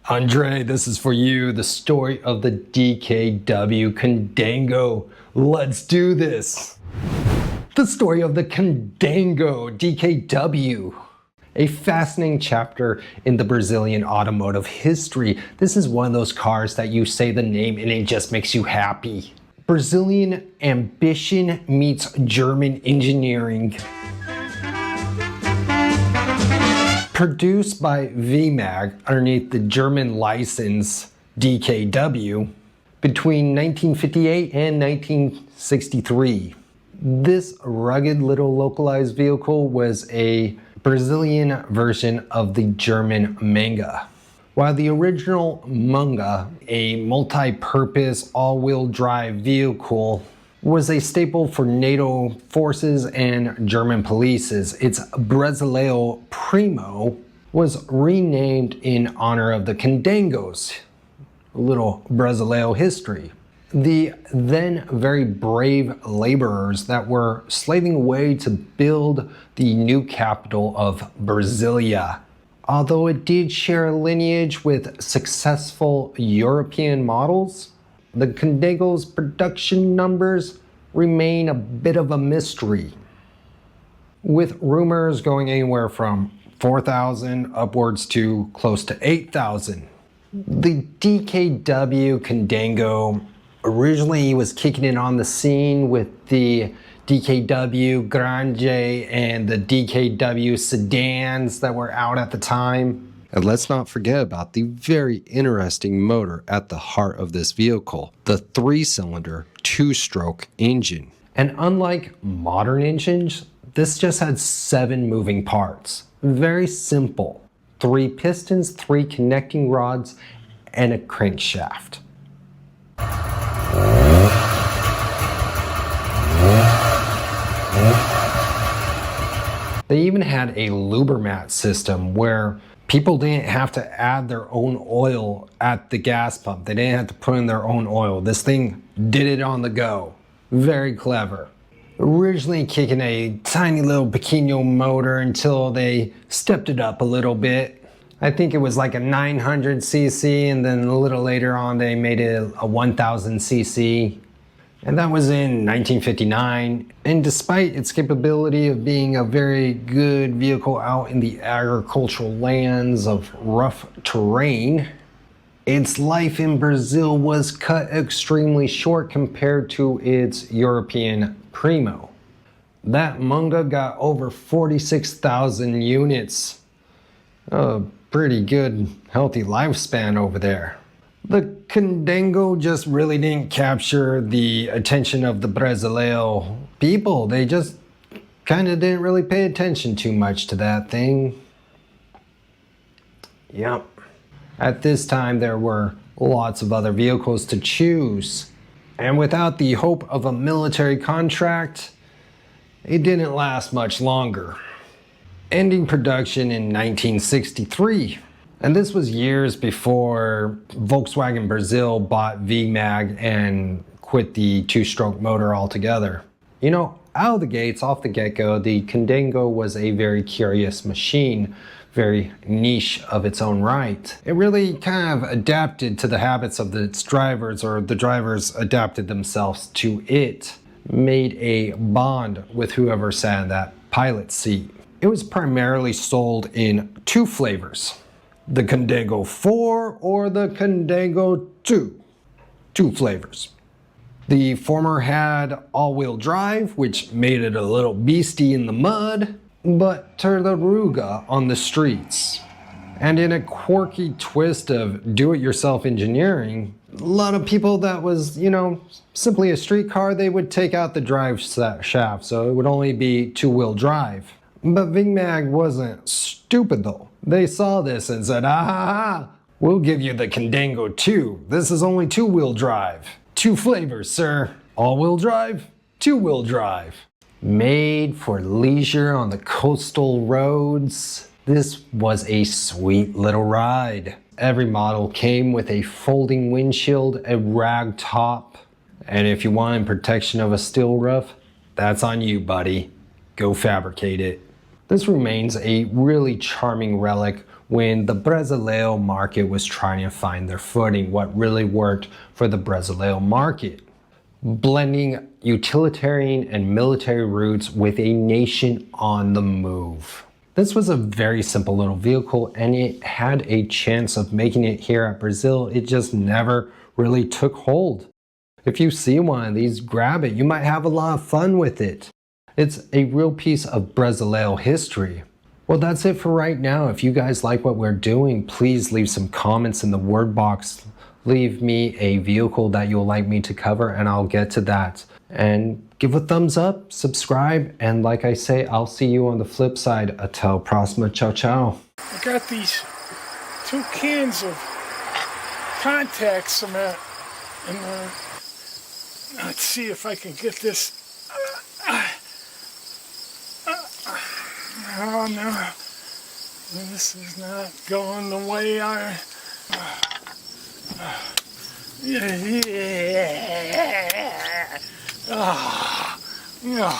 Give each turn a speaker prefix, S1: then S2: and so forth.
S1: Andre, this is for you, the story of the Dkw Candango. Let's do this. The story of the Candango DKW. A fascinating chapter in the Brazilian automotive history. This is one of those cars that you say the name and it just makes you happy. Brazilian ambition meets German engineering. Produced by VMAG underneath the German license DKW between 1958 and 1963. This rugged little localized vehicle was a Brazilian version of the German Manga. While the original Manga, a multi-purpose all-wheel drive vehicle, was a staple for NATO forces and German polices, its Brasileiro Primo was renamed in honor of the Candangos. A little Brasileiro history. The then very brave laborers that were slaving away to build the new capital of Brasilia. Although it did share a lineage with successful European models, the Candango's production numbers remain a bit of a mystery, with rumors going anywhere from 4,000 upwards to close to 8,000. The Dkw Candango originally was kicking it on the scene with the Dkw Grande and the Dkw sedans that were out at the time. And let's not forget about the very interesting motor at the heart of this vehicle, the 3-cylinder, 2-stroke engine. And unlike modern engines, this just had 7 moving parts. Very simple. 3 pistons, 3 connecting rods, and a crankshaft. They even had a lubricant system where people didn't have to add their own oil at the gas pump. They didn't have to put in their own oil. This thing did it on the go. Very clever. Originally kicking a tiny little pequeño motor until they stepped it up a little bit. I think it was like a 900cc, and then a little later on they made it a 1000cc. And that was in 1959, and despite its capability of being a very good vehicle out in the agricultural lands of rough terrain, its life in Brazil was cut extremely short compared to its European Primo. That Manga got over 46,000 units. A pretty good, healthy lifespan over there. The Candango just really didn't capture the attention of the Brasileiro people. They just kind of didn't really pay attention too much to that thing. Yep. At this time, there were lots of other vehicles to choose. And without the hope of a military contract, it didn't last much longer. Ending production in 1963. And this was years before Volkswagen Brazil bought VMAG and quit the 2-stroke motor altogether. You know, out of the gates, off the get-go, the Candango was a very curious machine, very niche of its own right. It really kind of adapted to the habits of its drivers, or the drivers adapted themselves to it, made a bond with whoever sat in that pilot seat. It was primarily sold in 2 flavors. The Candango 4 or the Candango 2. 2 flavors. The former had all-wheel drive, which made it a little beastie in the mud, but tartaruga on the streets. And in a quirky twist of do-it-yourself engineering, a lot of people that was, you know, simply a street car, they would take out the drive shaft, so it would only be 2-wheel drive. But VMAG wasn't stupid though. They saw this and said, ah, we'll give you the Candango 2. This is only 2-wheel drive. 2 flavors, sir. All-wheel drive, 2-wheel drive. Made for leisure on the coastal roads, this was a sweet little ride. Every model came with a folding windshield, a rag top, and if you wanted protection of a steel roof, that's on you, buddy. Go fabricate it. This remains a really charming relic when the Brasileiro market was trying to find their footing, what really worked for the Brasileiro market. Blending utilitarian and military roots with a nation on the move. This was a very simple little vehicle and it had a chance of making it here at Brazil. It just never really took hold. If you see one of these, grab it. You might have a lot of fun with it. It's a real piece of Brasileiro history. Well, that's it for right now. If you guys like what we're doing, please leave some comments in the word box. Leave me a vehicle that you'll like me to cover and I'll get to that. And give a thumbs up, subscribe, and like I say, I'll see you on the flip side. Até a próxima. Ciao, ciao.
S2: I got these 2 cans of contacts cement, and let's see if I can get this. Oh no, this is not going the way I. Yeah.